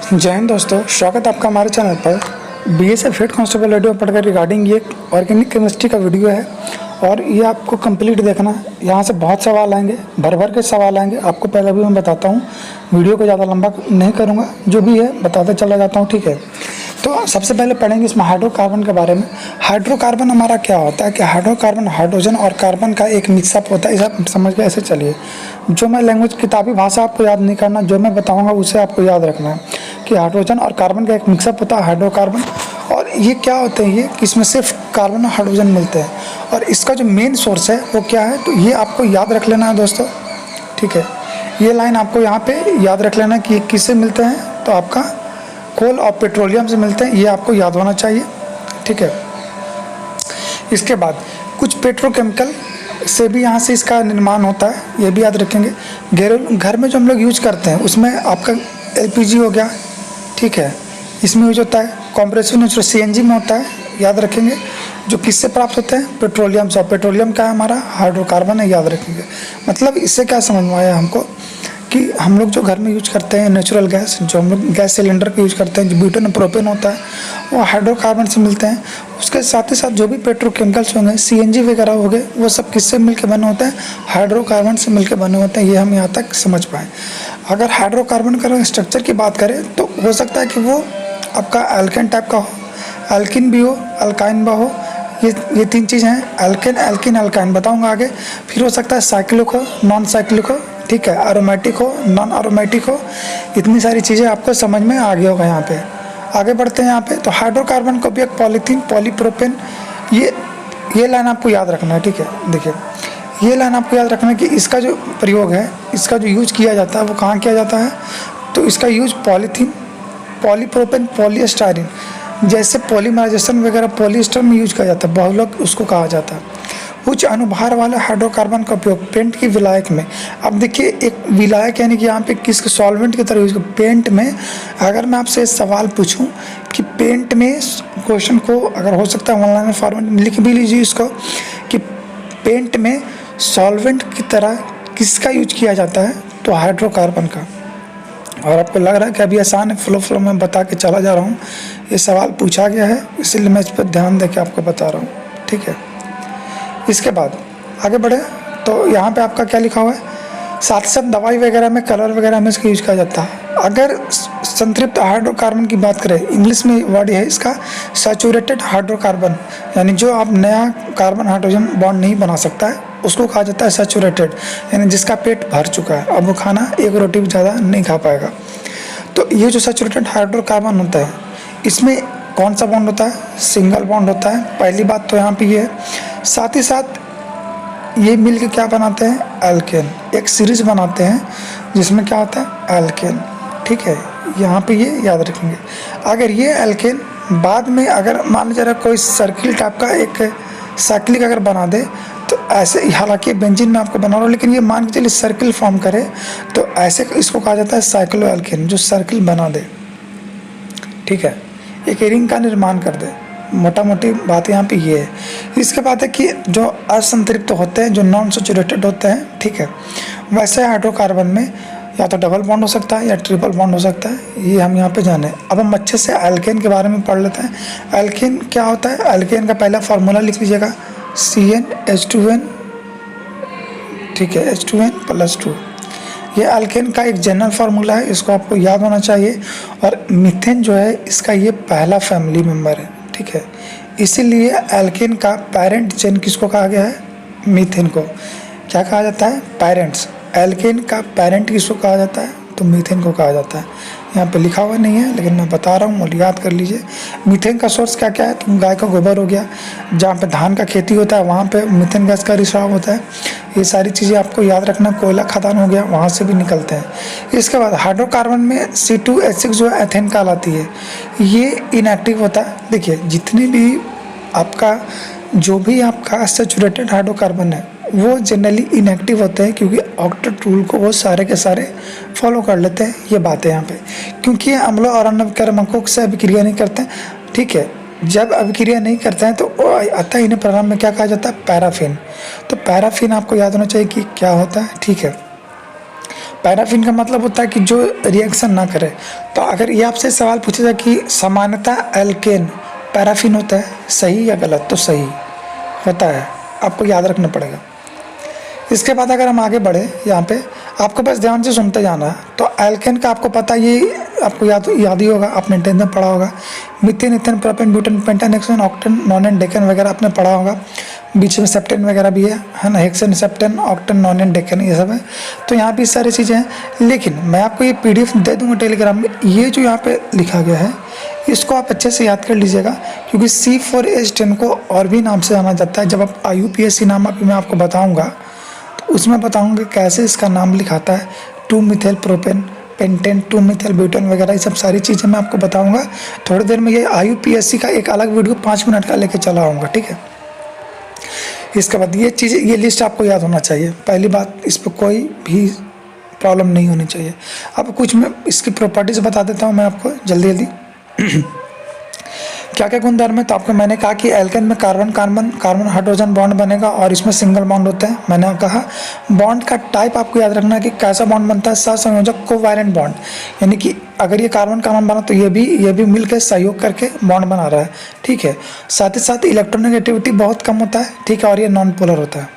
जय हिंद दोस्तों, स्वागत है आपका हमारे चैनल पर। बीएसएफ हेड कांस्टेबल रेडियो पढ़कर रिगार्डिंग ये ऑर्गेनिक केमिस्ट्री का वीडियो है और ये आपको कंप्लीट देखना है। यहाँ से बहुत सवाल आएंगे, भर भर के सवाल आएंगे। आपको पहले भी मैं बताता हूँ, वीडियो को ज़्यादा लंबा नहीं करूँगा, जो भी है बताते चला जाता हूँ, ठीक है। तो सबसे पहले पढ़ेंगे इसमें हाइड्रोकार्बन के बारे में। हाइड्रोकार्बन हमारा क्या होता है कि हाइड्रोकार्बन हाइड्रोजन और कार्बन का एक मिक्सअप होता है। इसे समझ के ऐसे चलिए, जो मैं लैंग्वेज किताबी भाषा आपको याद नहीं करना, जो मैं बताऊंगा उसे आपको याद रखना है कि हाइड्रोजन और कार्बन का एक मिक्सअप होता है हाइड्रोकार्बन। और ये क्या होते हैं, ये इसमें सिर्फ कार्बन और हाइड्रोजन मिलते हैं और इसका जो मेन सोर्स है वो क्या है, तो ये आपको याद रख लेना है दोस्तों, ठीक है। ये लाइन आपको यहाँ पे याद रख लेना कि किससे मिलते हैं, तो आपका कोल और पेट्रोलियम से मिलते हैं, ये आपको याद होना चाहिए, ठीक है। इसके बाद कुछ पेट्रोकेमिकल से भी यहाँ से इसका निर्माण होता है, ये भी याद रखेंगे। घर में जो हम लोग यूज करते हैं उसमें आपका एलपीजी हो गया, ठीक है, इसमें यूज होता है। कॉम्प्रेसर नेचुरल सीएनजी में होता है, याद रखेंगे। जो किससे प्राप्त होते हैं, पेट्रोलियम से। पेट्रोलियम क्या है हमारा, हाइड्रोकार्बन है, याद रखेंगे। मतलब इससे क्या समझ में आया हमको कि हम लोग जो घर में यूज करते हैं नेचुरल गैस, जो हम लोग गैस सिलेंडर पे यूज करते हैं, जो ब्यूटेन और प्रोपेन होता है, वो हाइड्रोकार्बन से मिलते हैं। उसके साथ ही साथ जो भी पेट्रोकेमिकल्स होंगे, सीएनजी वगैरह हो गए, वो सब किससे मिलकर बने होते हैं, हाइड्रोकार्बन से मिलकर बने होते हैं। ये हम यहाँ तक समझ पाएँ। अगर हाइड्रोकार्बन का स्ट्रक्चर की बात करें तो हो सकता है कि वो आपका एल्केन टाइप का हो, एल्किन भी हो, अल्काइन भी हो। ये तीन चीज़ हैं, एल्केन, एल्किन, अल्काइन बताऊंगा आगे। फिर हो सकता है साइक्लिक हो, नॉन साइक्लिक हो, ठीक है, एरोमेटिक हो, नॉन एरोमेटिक हो। इतनी सारी चीज़ें आपको समझ में आ गया होगा। यहाँ पे आगे बढ़ते हैं। यहाँ पे तो हाइड्रोकार्बन को भी एक पॉलीथीन, पॉलीप्रोपेन, ये लाइन आपको याद रखना है, ठीक है। देखिए, ये लाइन आपको याद रखना है कि इसका जो प्रयोग है, इसका जो यूज किया जाता है वो कहाँ किया जाता है, तो इसका यूज पॉलीथीन, पॉलीप्रोपेन, पॉलीस्टाइरीन जैसे पॉलीमराइजेशन वगैरह पॉलिएस्टर में यूज किया जाता है, बहुलक उसको कहा जाता है। उच्च अनुभार वाले हाइड्रोकार्बन का उपयोग पेंट की विलायक में। अब देखिए, एक विलायक यानी कि यहाँ पे किस सॉल्वेंट की तरह यूज, पेंट में। अगर मैं आपसे सवाल पूछूं कि पेंट में, क्वेश्चन को अगर हो सकता है ऑनलाइन फॉर्मेट में लिख भी लीजिए इसको, कि पेंट में सॉल्वेंट की तरह किसका यूज किया जाता है, तो हाइड्रोकार्बन का। और आपको लग रहा है कि अभी आसान है, फ्लो में बता के चला जा रहा हूँ। ये सवाल पूछा गया है, इसलिए मैं इस पर ध्यान दे के आपको बता रहा हूँ, ठीक है। इसके बाद आगे बढ़े तो यहाँ पे आपका क्या लिखा हुआ है, साथ ही साथ दवाई वगैरह में, कलर वगैरह में इसका यूज किया जाता है। अगर संतृप्त हाइड्रोकार्बन की बात करें, इंग्लिश में वर्ड है इसका सैचुरेटेड हाइड्रोकार्बन, यानी जो आप नया कार्बन हाइड्रोजन बॉन्ड नहीं बना सकता है उसको कहा जाता है सैचुरेटेड, यानी जिसका पेट भर चुका है, अब वो खाना एक रोटी भी ज़्यादा नहीं खा पाएगा। तो ये जो सैचुरेटेड हाइड्रोकार्बन होता है, इसमें कौन सा बॉन्ड होता है, सिंगल बॉन्ड होता है। पहली बात तो यहाँ पे ये है। साथ ही साथ ये मिल के क्या बनाते हैं, एल्केन, एक सीरीज बनाते हैं जिसमें क्या होता है, एल्केन, ठीक है। यहाँ पे ये याद रखेंगे। अगर ये एल्केन बाद में अगर मान लीजिए कोई सर्किल टाइप का एक साइक्लिक अगर बना दे, तो ऐसे, हालांकि बेंजीन में आपको बना रहा हूँ, लेकिन ये मान के चलिए सर्किल फॉर्म करे, तो ऐसे इसको कहा जाता है साइक्लो एल्केन, जो सर्किल बना दे, ठीक है, एक रिंग का निर्माण कर दे। मोटा मोटी बात यहाँ पे ये है। इसके बाद है कि जो असंतृप्त होते हैं, जो नॉन सैचुरेटेड होते हैं, ठीक है, वैसे हाइड्रोकार्बन में या तो डबल बॉन्ड हो सकता है या ट्रिपल बॉन्ड हो सकता है, ये हम यहाँ पे जाने। अब हम अच्छे से एल्केन के बारे में पढ़ लेते हैं। एल्केन क्या होता है, एल्केन का पहला फार्मूला लिख लीजिएगा, CnH2n, ठीक है, H2n+2। ये एल्केन का एक जनरल फार्मूला है, इसको आपको याद होना चाहिए। और मीथेन जो है, इसका ये पहला फैमिली मेम्बर है, ठीक है। इसीलिए एल्केन का पेरेंट चेन किसको कहा गया है, मीथेन को क्या कहा जाता है, पेरेंट्स। एल्केन का पेरेंट किसको कहा जाता है, तो मीथेन को कहा जाता है। यहाँ पे लिखा हुआ नहीं है, लेकिन मैं बता रहा हूँ और याद कर लीजिए। मीथेन का सोर्स क्या क्या है, तो गाय का गोबर हो गया, जहाँ पे धान का खेती होता है वहाँ पे मीथेन गैस का रिसाव होता है। ये सारी चीज़ें आपको याद रखना। कोयला खदान हो गया, वहाँ से भी निकलते हैं। इसके बाद हाइड्रोकार्बन में C2H6 जो है एथेन कहलाती है, ये इनएक्टिव होता है। देखिए, जितने भी आपका जो भी आपका सैचुरेटेड हाइड्रोकार्बन है वो जनरली इनएक्टिव होते हैं, क्योंकि ऑक्टेट रूल को वो सारे के सारे फॉलो कर लेते हैं। ये बात है यहाँ पे, क्योंकि ये अम्लों और अन्नकर्मकों से अभिक्रिया नहीं करते हैं, ठीक है। जब अभिक्रिया नहीं करते हैं तो अतः इन्हें प्रारंभ में क्या कहा जाता है, पैराफिन। तो पैराफिन आपको याद होना चाहिए कि क्या होता है, ठीक है। पैराफिन का मतलब होता है कि जो रिएक्शन ना करे। तो अगर ये आपसे सवाल पूछा जाए कि सामान्यतः एल्केन पैराफिन होता है, सही या गलत, तो सही होता है, आपको याद रखना पड़ेगा। इसके बाद अगर हम आगे बढ़े, यहाँ पे आपको बस ध्यान से सुनते जाना है। तो एल्केन का आपको पता, ये आपको याद ही होगा, आपने 10th में पढ़ा होगा। Methane, ethane, propane, butane, pentane, hexane, octane, nonane, decane वगैरह आपने पढ़ा होगा। बीच में सेप्टेन वगैरह भी है ना, हेक्सेन, सेप्टेन, ऑक्टेन, नॉनेन, डेकेन, ये सब है। तो यहाँ भी सारी चीज़ें हैं, लेकिन मैं आपको ये PDF दे दूँगा टेलीग्राम में। ये जो यहाँ पे लिखा गया है इसको आप अच्छे से याद कर लीजिएगा, क्योंकि C4H10 को और भी नाम से जाना जाता है। जब आप IUPAC नाम अभी मैं आपको बताऊँगा तो उसमें बताऊँगा कैसे इसका नाम लिखाता है। 2-मिथाइल प्रोपेन, पेंटेन, 2-मिथाइल ब्यूटेन वगैरह, ये सब सारी चीज़ें मैं आपको बताऊँगा थोड़ी देर में। ये IUPAC का एक अलग वीडियो 5 मिनट का लेके चला आऊँगा, ठीक है। इसके बाद ये चीज़, ये लिस्ट आपको याद होना चाहिए। पहली बात, इस पर कोई भी प्रॉब्लम नहीं होनी चाहिए। अब कुछ मैं इसकी प्रॉपर्टीज़ बता देता हूँ मैं आपको जल्दी जल्दी। क्या क्या गुणधर्म है, तो आपको मैंने कहा कि एल्केन में carbon carbon carbon hydrogen bond बनेगा और इसमें सिंगल बॉन्ड होता है। मैंने कहा बॉन्ड का टाइप आपको याद रखना है कि कैसा बॉन्ड बनता है, सहसंयोजक कोवैलेंट बॉन्ड, यानी कि अगर ये कार्बन कार्बन बना तो ये भी मिलकर सहयोग करके बॉन्ड बना रहा है, ठीक है। साथ ही साथ इलेक्ट्रोनेगेटिविटी बहुत कम होता है, ठीक है, और ये नॉन पोलर होता है,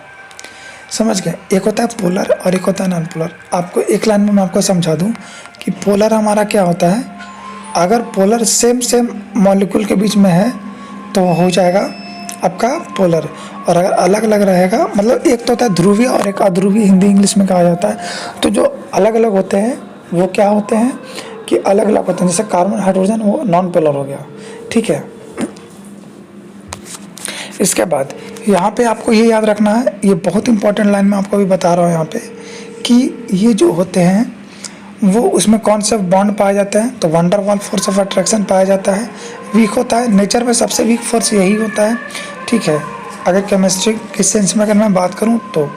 समझ गए। एक होता है पोलर और एक होता है नॉन पोलर। आपको एक लाइन में मैं आपको समझा दूँ कि पोलर हमारा क्या होता है, अगर पोलर सेम मॉलिक्यूल के बीच में है तो हो जाएगा आपका पोलर, और अगर अलग अलग रहेगा, मतलब एक तो होता है ध्रुवीय और एक अध्रुवीय, हिंदी इंग्लिश में कहा जाता है। तो जो अलग अलग होते हैं वो क्या होते हैं कि अलग अलग होते हैं, जैसे कार्बन हाइड्रोजन वो नॉन पोलर हो गया, ठीक है। इसके बाद यहाँ पे आपको ये याद रखना है, ये बहुत इंपॉर्टेंट लाइन मैं आपको अभी बता रहा हूँ यहाँ पे, कि ये जो होते हैं वो उसमें कौन से बॉन्ड पाए जाते हैं, तो वंडर वाल फोर्स ऑफ अट्रैक्शन पाया जाता है। वीक होता है, नेचर में सबसे वीक फोर्स यही होता है, ठीक है, अगर केमिस्ट्री के सेंस में अगर मैं बात करूं तो।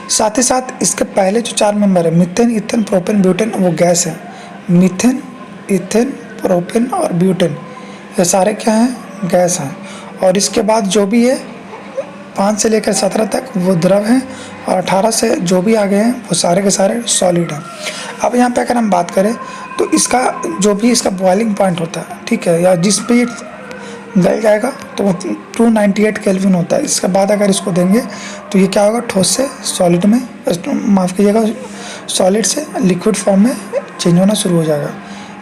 साथ ही साथ इसके पहले जो 4 मेंबर है, मीथेन, इथेन, प्रोपेन, ब्यूटेन, वो गैस है। मीथेन, इथेन, प्रोपेन और ब्यूटेन ये सारे क्या हैं, गैस हैं। और इसके बाद जो भी है 5 से लेकर 17 तक वो द्रव हैं, और 18 से जो भी आगे हैं वो सारे के सारे सॉलिड हैं। अब यहाँ पे अगर हम बात करें तो इसका जो भी इसका बॉइलिंग पॉइंट होता है, ठीक है, या जिस पे गल जाएगा तो वो 298 केल्विन होता है। इसके बाद अगर इसको देंगे तो ये क्या होगा, ठोस से सॉलिड में, माफ़ कीजिएगा, सॉलिड से लिक्विड फॉर्म में चेंज होना शुरू हो जाएगा।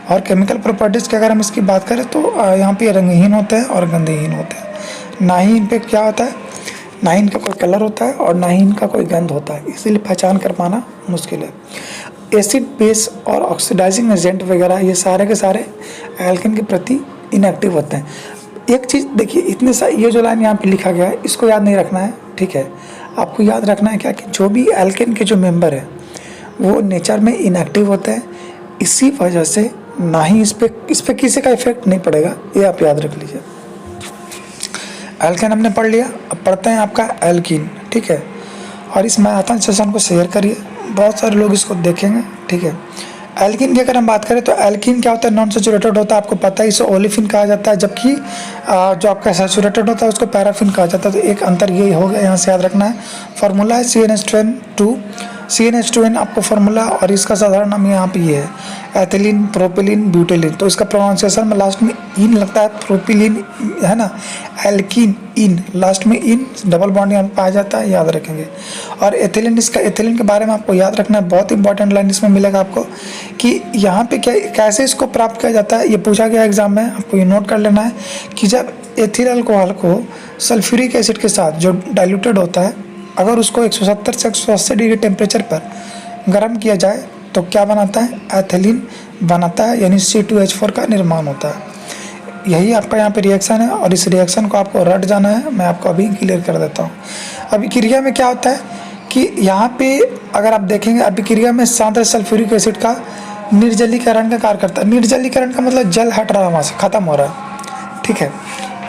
और केमिकल प्रॉपर्टीज़ की अगर हम इसकी बात करें तो यहाँ पे रंगहीन होते हैं और गंधहीन होते हैं। ना ही इन पे क्या होता है, ना ही इनका कोई कलर होता है और ना ही इनका कोई गंध होता है, इसीलिए पहचान कर पाना मुश्किल है। एसिड, बेस और ऑक्सीडाइजिंग एजेंट वगैरह ये सारे के सारे एल्केन के प्रति इनएक्टिव होते हैं। एक चीज़ देखिए, इतने ये जो लाइन यहाँ पे लिखा गया है इसको याद नहीं रखना है, ठीक है। आपको याद रखना है क्या, कि जो भी एल्केन के जो मेंबर है वो नेचर में इनएक्टिव होते हैं, इसी वजह से ना ही इस पे किसी का इफेक्ट नहीं पड़ेगा, ये आप याद रख लीजिए। एल्केन हमने पढ़ लिया, अब पढ़ते हैं आपका एल्कीन, ठीक है। और इस मैराथन सेशन को शेयर करिए, बहुत सारे लोग इसको देखेंगे, ठीक है। एल्कीन की अगर हम बात करें तो एल्कीन क्या होता है, नॉन सैचुरेटेड होता है, आपको पता है, इसे ओलेफिन कहा जाता है, जबकि जो आपका सैचुरेटेड होता है उसको पैराफिन कहा जाता है। तो एक अंतर ये हो गया, यहाँ से याद रखना है। फार्मूला है CnH2n2, CnH2n आपको फार्मूला, और इसका साधारण नाम यहाँ पे ये है एथिलीन, प्रोपिलीन, ब्यूटेलिन। तो इसका प्रोनाउंसिएशन में लास्ट में इन लगता है, प्रोपिलीन है ना, एल्कीन, इन लास्ट में इन डबल बॉन्ड यहाँ पाया जाता है, याद रखेंगे। और एथिलीन, इसका एथिलीन के बारे में आपको याद रखना है, बहुत इंपॉर्टेंट लाइन इसमें मिलेगा आपको, कि यहाँ पे क्या कैसे इसको प्राप्त किया जाता है, ये पूछा गया एग्जाम में, आपको ये नोट कर लेना है कि जब एथिल अल्कोहल को सल्फ्यूरिक एसिड के साथ जो डाइल्यूटेड होता है, अगर उसको 170 से 180 डिग्री टेम्परेचर पर गर्म किया जाए तो क्या बनाता है, एथिलीन बनाता है, यानी C2H4 का निर्माण होता है। यही आपका यहाँ पे रिएक्शन है, और इस रिएक्शन को आपको रट जाना है, मैं आपको अभी क्लियर कर देता हूँ। अभिक्रिया में क्या होता है कि यहाँ पे अगर आप देखेंगे, अभिक्रिया में सांद्र सल्फ्यूरिक एसिड का निर्जलीकरण का कार्य करता है। निर्जलीकरण का मतलब जल हट रहा है, वहाँ से ख़त्म हो रहा है, ठीक है।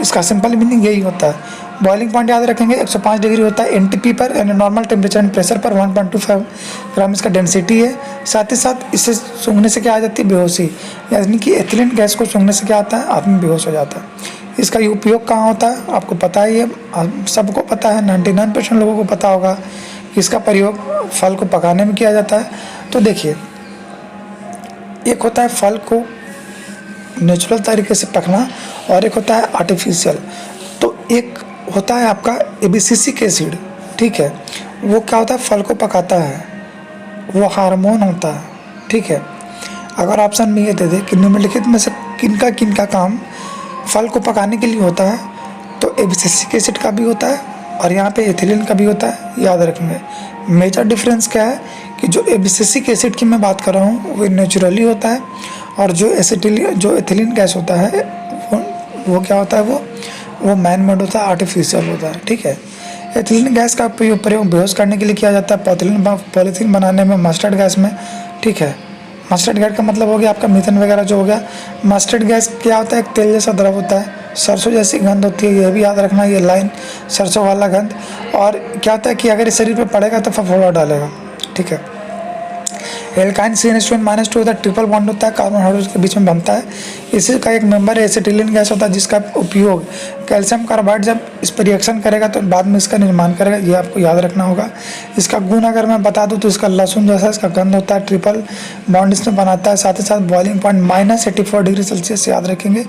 इसका सिंपल मीनिंग यही होता है। बॉइलिंग पॉइंट याद रखेंगे, 105 डिग्री होता है NTP पर, यानी नॉर्मल टेम्परेचर एंड प्रेशर पर। 1.25 ग्राम इसका डेंसिटी है। साथ ही साथ इसे सूंघने से क्या आ जाती है, बेहोशी, यानी कि एथिलीन गैस को सूंघने से क्या आता है, आदमी बेहोश हो जाता है। इसका उपयोग कहाँ होता है, आपको पता ही है, सबको पता है, 99% लोगों को पता होगा। इसका प्रयोग फल को पकाने में किया जाता है। तो देखिए एक होता है फल को नेचुरल तरीके से पकना और एक होता है आर्टिफिशियल। तो एक होता है आपका एबिसिसिक एसिड, ठीक है, वो क्या होता है फल को पकाता है, वो हार्मोन होता है, ठीक है। अगर ऑप्शन में ये दे दे कि निम्नलिखित में से किनका काम फल को पकाने के लिए होता है, तो एबिसिसिक एसिड का भी होता है और यहाँ पे एथिलीन का भी होता है, याद रखेंगे। मेजर डिफरेंस क्या है कि जो एबिसिसिक एसिड की मैं बात कर रहा हूँ वो नेचुरली होता है और जो एथिलीन गैस होता है वो क्या होता है, वो मैन मेड होता है, आर्टिफिशियल होता है, ठीक है। एथिलीन गैस का प्रयोग बेहोश करने के लिए किया जाता है, पॉलीथीन बनाने में, मस्टर्ड गैस में, ठीक है। मस्टर्ड गैस का मतलब हो गया आपका मीथेन वगैरह जो हो गया। मस्टर्ड गैस क्या होता है, एक तेल जैसा द्रव होता है, सरसों जैसी गंध होती है, ये भी याद रखना, ये लाइन सरसों वाला गंध। और क्या होता है कि अगर इस शरीर पे पड़ेगा तो फफोला डालेगा, ठीक है। एल्काइन CH2 - 2 होता है, ट्रिपल बॉन्ड होता है, कार्बन हाइड्रोजन के बीच में बनता है। इसी का एक मेंबर एसिटिलीन गैस होता है जिसका उपयोग कैल्शियम कार्बाइड जब इस पर रिएक्शन करेगा तो बाद में इसका निर्माण करेगा, ये आपको याद रखना होगा। इसका गुण अगर मैं बता दूं तो इसका लहसुन जैसा इसका गंध होता है, ट्रिपल बॉन्ड इसमें बनाता है, साथ ही साथ बॉइलिंग पॉइंट -84 डिग्री सेल्सियस याद रखेंगे,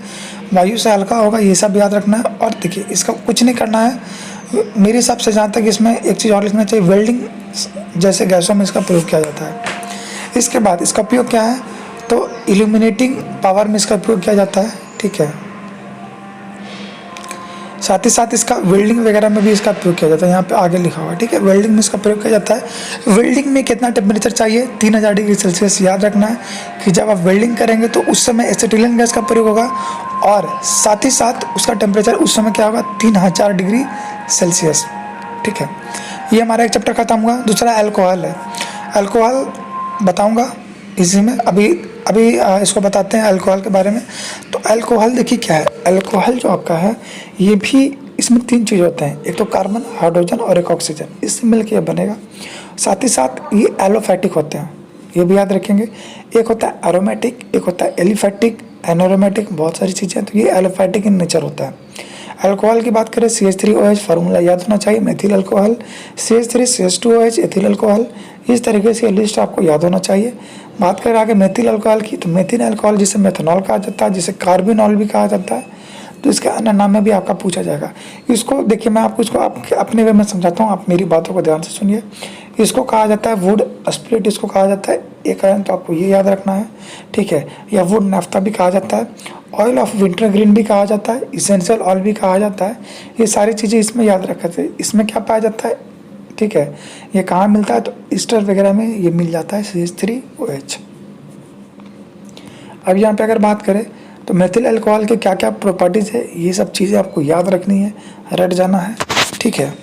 वायु से हल्का होगा, ये सब याद रखना है। और देखिए इसका कुछ नहीं करना है, मेरे हिसाब से जहाँ तक इसमें एक चीज़ और लिखना चाहिए, वेल्डिंग जैसे गैसों में इसका प्रयोग किया जाता है। इसके बाद इसका उपयोग क्या है, तो इल्यूमिनेटिंग पावर में इसका उपयोग किया जाता है, ठीक है। साथ ही साथ इसका वेल्डिंग वगैरह में भी इसका प्रयोग किया जाता है, यहाँ पे आगे लिखा हुआ है, ठीक है। वेल्डिंग में इसका प्रयोग किया जाता है। वेल्डिंग में कितना टेम्परेचर चाहिए, 3000 डिग्री सेल्सियस। याद रखना है कि जब आप वेल्डिंग करेंगे तो उस समय एसिटिलीन गैस का प्रयोग होगा और साथ ही साथ उसका टेम्परेचर उस समय क्या होगा, 3000 डिग्री सेल्सियस, ठीक है। ये हमारा एक चैप्टर खत्म हुआ। दूसरा अल्कोहल है। अल्कोहल बताऊंगा इसी में, अभी इसको बताते हैं अल्कोहल के बारे में। तो अल्कोहल देखिए क्या है, अल्कोहल जो आपका है ये भी, इसमें 3 चीज़ होते हैं, एक तो कार्बन, हाइड्रोजन और एक ऑक्सीजन, इससे मिलकर ये बनेगा। साथ ही साथ ये एलोफैटिक होते हैं, ये भी याद रखेंगे। एक होता है एरोमेटिक, एक होता है एलिफैटिक, एनोरोमेटिक, बहुत सारी चीज़ें, तो ये एलोफैटिक इन नेचर होता है। अल्कोहल की बात करें, CH3OH फार्मूला याद होना चाहिए, methyl alcohol, CH3CH2OH ethyl alcohol, इस तरीके से लिस्ट आपको याद होना चाहिए। बात करें आगे मेथिल अल्कोहल की, तो मेथिल अल्कोहल जिसे मेथनॉल कहा जाता है, जिसे कार्बिनॉल भी कहा जाता है, तो इसके अन्य नाम में भी आपका पूछा जाएगा। इसको देखिए मैं आपको इसको अपने वे में समझाता हूँ, आप मेरी बातों को ध्यान से सुनिए। इसको कहा जाता है वुड स्प्लिट, इसको कहा जाता है एक कारण, तो आपको ये याद रखना है, ठीक है। या वुड नाफ्ता भी कहा जाता है, ऑयल ऑफ विंटर ग्रीन भी कहा जाता है, इसेंशियल ऑयल भी कहा जाता है। ये सारी चीज़ें इसमें याद रखते थे। इसमें क्या पाया जाता है, ठीक है, ये कहाँ मिलता है, तो ईस्टर वगैरह में ये मिल जाता है, CH3OH। अब यहाँ पे अगर बात करें तो मेथिल अल्कोहल के क्या क्या प्रॉपर्टीज़ है, ये सब चीज़ें आपको याद रखनी है, रट जाना है, ठीक है।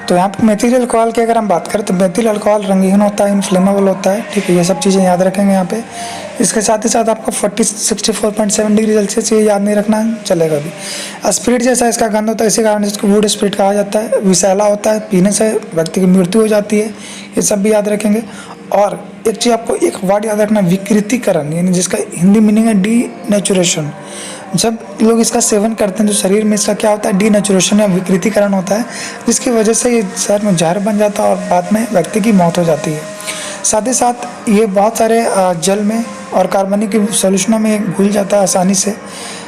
तो यहाँ पे मेथिल अल्कोहल की अगर हम बात करें तो मेथिल अल्कोहल रंगीन होता है, इन्फ्लेमेबल होता है, ठीक है। ये सब चीज़ें याद रखेंगे यहाँ पे। इसके साथ ही साथ आपको 64.7 डिग्री सेल्सियस ये याद नहीं रखना है, चलेगा भी। स्पिरिट जैसा इसका गंध होता है, इसी कारण इसको वुड स्पिरिट कहा जाता है। विषैला होता है, पीने से व्यक्ति की मृत्यु हो जाती है, ये सब भी याद रखेंगे। और एक चीज़ आपको एक वर्ड याद रखना, विकृतीकरण, यानी जिसका हिंदी मीनिंग है डीनेचुरेशन। जब लोग इसका सेवन करते हैं तो शरीर में इसका क्या होता है, डीनेचुरेशन या विकृतीकरण होता है, जिसकी वजह से ये शरीर में जहर बन जाता है और बाद में व्यक्ति की मौत हो जाती है। साथ ही साथ ये बहुत सारे जल में और कार्बनिक सोल्यूशनों में घुल जाता है आसानी से।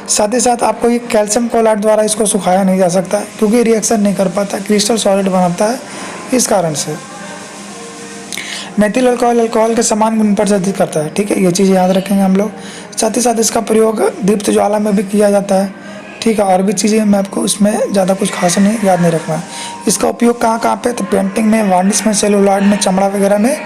साथ ही साथ आपको ये कैल्शियम क्लोराइड द्वारा इसको सुखाया नहीं जा सकता क्योंकि रिएक्शन नहीं कर पाता, क्रिस्टल सॉलिड बनाता है, इस कारण से। मेथिल अल्कोहल के समान गुण प्रदर्शित करता है, ठीक है, ये चीज़ याद रखेंगे हम लोग। साथ ही साथ इसका प्रयोग दीप्त ज्वाला में भी किया जाता है, ठीक है। और भी चीज़ें मैं आपको इसमें ज़्यादा कुछ खास नहीं याद नहीं रखना है। इसका उपयोग कहाँ पे, तो पेंटिंग में, वार्निश में, सेलुलॉइड में, चमड़ा वगैरह में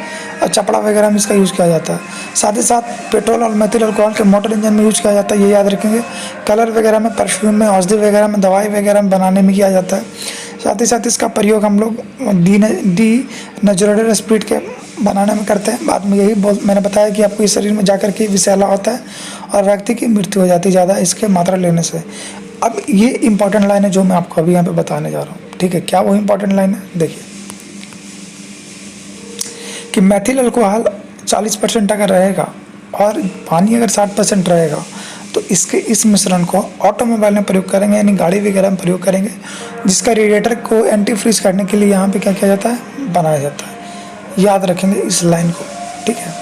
और चपड़ा वगैरह में इसका यूज़ किया जाता है। साथ ही साथ पेट्रोल और मेथिल अल्कोहल के मोटर इंजन में यूज़ किया जाता है, ये याद रखेंगे। कलर वगैरह में, परफ्यूम में, औषधि वगैरह में, दवाई वगैरह में बनाने में किया जाता है। साथ ही साथ इसका प्रयोग हम लोग डीनेचुरेटेड स्पिरिट के बनाने में करते हैं। बाद में यही मैंने बताया कि आपको इस शरीर में जाकर के विषैला होता है और व्यक्ति की मृत्यु हो जाती है ज़्यादा इसके मात्रा लेने से। अब ये इंपॉर्टेंट लाइन है जो मैं आपको अभी यहाँ पे बताने जा रहा हूँ, ठीक है। क्या वो इंपॉर्टेंट लाइन है, देखिए कि मेथिल अल्कोहल 40% अगर रहेगा और पानी अगर 60% रहेगा तो इसके इस मिश्रण को ऑटोमोबाइल में प्रयोग करेंगे, यानी गाड़ी वगैरह में प्रयोग करेंगे, जिसका रेडिएटर को एंटी फ्रीज करने के लिए यहाँ पे क्या किया जाता है, बनाया जाता है। याद रखेंगे इस लाइन को, ठीक है।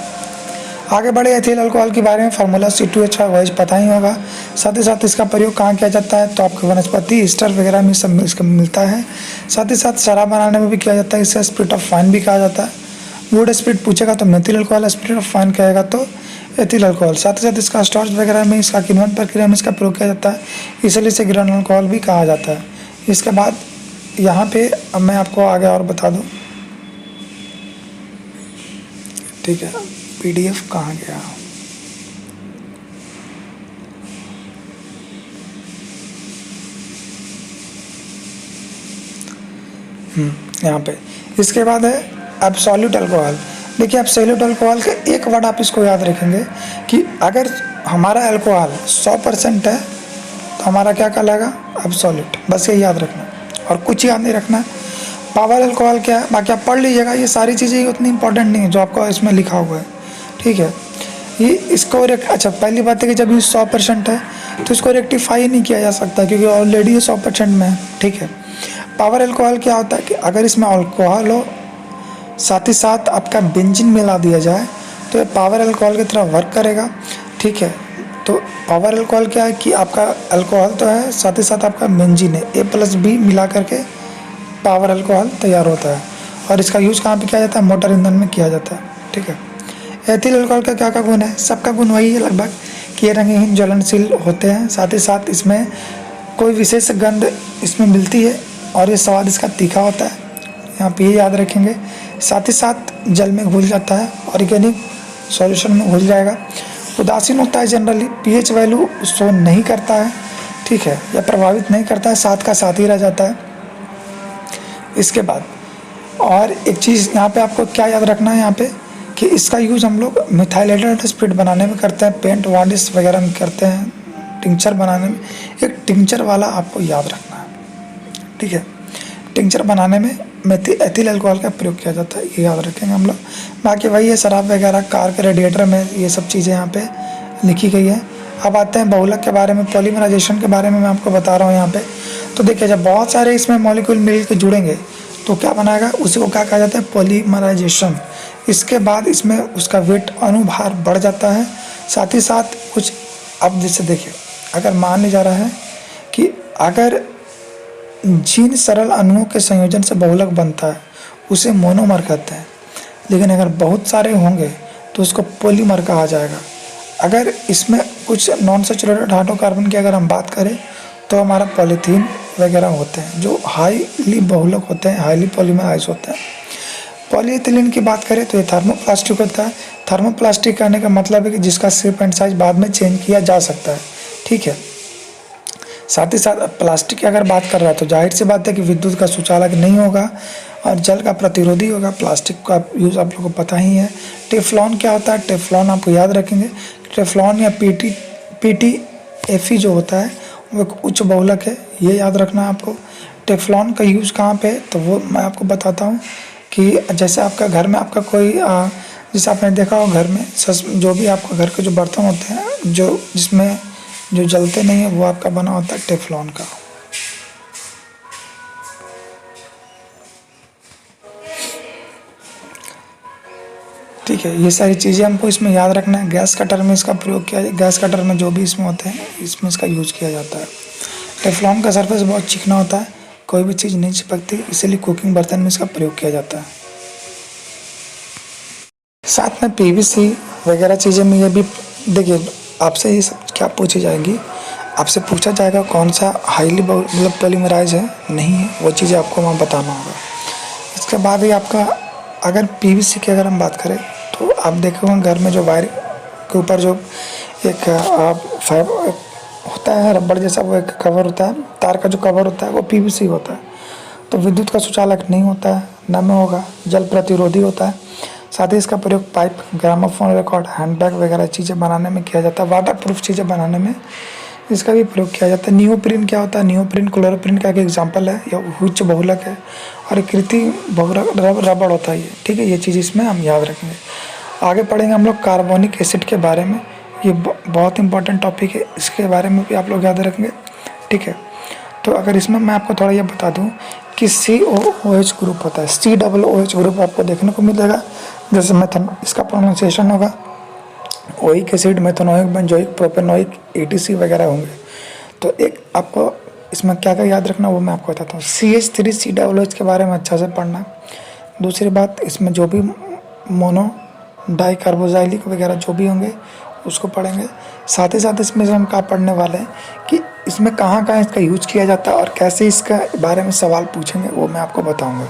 आगे बढ़े, एथिल अल्कोहल के बारे में फार्मूला C2H5OH पता ही होगा। साथ ही साथ इसका प्रयोग कहाँ किया जाता है, तो आपको वनस्पति ईस्टर वगैरह में सब इसका मिलता है। साथ ही साथ शराब बनाने में भी किया जाता है, इसे स्पिरिट ऑफ वाइन भी कहा जाता है। वुड स्पिरिट पूछेगा तो methyl alcohol, spirit of wine कहेगा तो एथिल अल्कोहल। साथ ही साथ इसका स्टोरेज वगैरह में, इसका किण्वन प्रक्रिया में इसका प्रयोग किया जाता है, इसलिए इसे ग्रेनुलर अल्कोहल भी कहा जाता है। इसके बाद यहाँ पे अब मैं आपको आगे और बता दूँ, ठीक है। PDF कहाँ गया, यहाँ पे। इसके बाद है एब्सोल्यूट अल्कोहल। देखिए एब्सोल्यूट अल्कोहल का एक वर्ड आप इसको याद रखेंगे कि अगर हमारा अल्कोहल 100% है तो हमारा क्या कहलाएगा, एब्सोल्यूट। बस ये याद रखना और कुछ याद नहीं रखना। पावर अल्कोहल क्या है, बाकी आप पढ़ लीजिएगा, ये सारी चीज़ें उतनी इंपॉर्टेंट नहीं है जो आपको इसमें लिखा हुआ है, ठीक है। ये इसको अच्छा, पहली बात है कि जब ये 100% है तो इसको रेक्टिफाई नहीं किया जा सकता क्योंकि ऑलरेडी ये 100% में है, ठीक है। पावर अल्कोहल क्या होता है कि अगर इसमें अल्कोहल हो, साथ ही साथ आपका बेंजीन मिला दिया जाए तो ये पावर अल्कोहल की तरह वर्क करेगा, ठीक है। तो पावर अल्कोहल क्या है कि आपका अल्कोहल तो है, साथ ही साथ आपका बेंजीन है, A+B मिला करके पावर अल्कोहल तैयार होता है। और इसका यूज़ कहाँ पे किया जाता है, मोटर ईंधन में किया जाता है, ठीक है। एथिल अल्कोहल का क्या क्या गुण है, सबका गुण वही है लगभग कि ये रंगहीन ज्वलनशील होते हैं। साथ ही साथ इसमें कोई विशेष गंध इसमें मिलती है और ये स्वाद इसका तीखा होता है, यहाँ पे ये याद रखेंगे। साथ ही साथ जल में घुल जाता है, ऑर्गेनिक सॉल्यूशन में घुल जाएगा। उदासीन होता है, जनरली pH वैल्यू शो नहीं करता है, ठीक है, या प्रभावित नहीं करता है, साथ का साथ ही रह जाता है। इसके बाद और एक चीज़ यहाँ पे आपको क्या याद रखना है यहाँ पे कि इसका यूज़ हम लोग मिथाइलेटेड स्पिरिट बनाने में करते हैं, पेंट वार्निश वगैरह में करते हैं, टिंचर बनाने में। एक टिंचर वाला आपको याद रखना है, ठीक है। टिंचर बनाने में एथिल अल्कोहल का प्रयोग किया जाता है, ये याद रखेंगे हम लोग। बाकी वही है, शराब वगैरह, कार के रेडिएटर में ये सब चीज़ें यहाँ पे लिखी गई है। अब आते हैं बहुलक के बारे में, पॉलीमराइजेशन के बारे में मैं आपको बता रहा हूँ यहाँ पे। तो देखिए जब बहुत सारे इसमें मॉलिक्यूल मिल के जुड़ेंगे तो क्या बनाएगा, उसी को क्या कहा जाता है, पॉलीमराइजेशन। इसके बाद इसमें उसका वेट अनुभार बढ़ जाता है। साथ ही साथ कुछ, अब जैसे देखिए अगर मान लिया जा रहा है कि अगर जिन सरल अणुओं के संयोजन से बहुलक बनता है उसे मोनोमर कहते हैं, लेकिन अगर बहुत सारे होंगे तो उसको पॉलीमर कहा जाएगा। अगर इसमें कुछ नॉन सैचुरेटेड हाइड्रोकार्बन की अगर हम बात करें तो हमारा पॉलीथीन वगैरह होते हैं जो हाईली बहुलक होते हैं, हाईली पॉलीमराइज होते हैं। पॉलीइथिलीन की बात करें तो ये थर्मोप्लास्टिक होता है। थर्मोप्लास्टिक कहने का मतलब है कि जिसका शेप एंड साइज बाद में चेंज किया जा सकता है, ठीक है। साथ ही साथ प्लास्टिक की अगर बात कर रहा है तो जाहिर सी बात है कि विद्युत का सुचालक नहीं होगा और जल का प्रतिरोधी होगा। प्लास्टिक का यूज़ आप लोगों को पता ही है। टेफ्लॉन क्या होता है, टेफ्लॉन आपको याद रखेंगे, टेफ्लॉन या PTFE जो होता है वो एक उच्च बहुलक है, ये याद रखना है आपको। टेफ्लॉन का यूज़ कहाँ पे है तो वो मैं आपको बताता हूँ कि जैसे आपका घर में आपका कोई जैसे आपने देखा हो घर में जो भी आपका घर के जो बर्तन होते हैं जो जिसमें जो जलते नहीं है वो आपका बना होता है टेफ्लॉन का। ठीक है, ये सारी चीज़ें हमको इसमें याद रखना है। गैस कटर में इसका प्रयोग किया जाए, गैस कटर में जो भी इसमें होते हैं इसमें इसका यूज़ किया जाता है। टेफ्लॉन का सरफेस बहुत चिकना होता है, कोई भी चीज़ नहीं चिपकती, इसीलिए कुकिंग बर्तन में इसका प्रयोग किया जाता है। साथ में PVC वगैरह चीज़ें में ये भी देखिए आपसे ये सब क्या पूछी जाएगी, आपसे पूछा जाएगा कौन सा हाईली मतलब पॉलीमराइज है नहीं है, वो चीज़ें आपको वहाँ बताना होगा। इसके बाद ही आपका अगर PVC की अगर हम बात करें तो आप देखोगे घर में जो वायर के ऊपर जो एक फाइबर होता है रबड़ जैसा, वो एक कवर होता है, तार का जो कवर होता है वो PVC होता है। तो विद्युत का सुचालक नहीं होता है, नम होगा, जल प्रतिरोधी होता है। साथ ही इसका प्रयोग पाइप, ग्रामोफोन रिकॉर्ड, हैंडबैग वगैरह चीज़ें बनाने में किया जाता है। वाटर प्रूफ चीज़ें बनाने में इसका भी प्रयोग किया जाता है। नियोप्रीन क्या होता है, नियोप्रीन क्लोरोप्रीन का एक एग्जाम्पल है, या उच्च बहुलक है और एक कृत्रिम रबड़ होता है ये, ठीक है। ये चीज़ इसमें हम याद रखेंगे। आगे पढ़ेंगे हम लोग कार्बोनिक एसिड के बारे में, ये बहुत इंपॉर्टेंट टॉपिक है, इसके बारे में भी आप लोग याद रखेंगे, ठीक है। तो अगर इसमें मैं आपको थोड़ा ये बता दूं कि COOH ग्रुप होता है, COOH ग्रुप आपको देखने को मिलेगा। जैसे इसका प्रोनाउंसिएशन होगा oic acid, methanoic, benzoic, propanoic, etc वगैरह होंगे। तो एक आपको इसमें क्या क्या याद रखना वो मैं आपको बताता हूँ। CH3COOH के बारे में अच्छा से पढ़ना। दूसरी बात, इसमें जो भी मोनो डाइकार्बोजाइलिक वगैरह जो भी होंगे उसको पढ़ेंगे। साथ ही साथ इसमें जो हम क्या पढ़ने वाले हैं कि इसमें कहाँ कहाँ इसका यूज किया जाता है और कैसे इसका बारे में सवाल पूछेंगे वो मैं आपको बताऊँगा।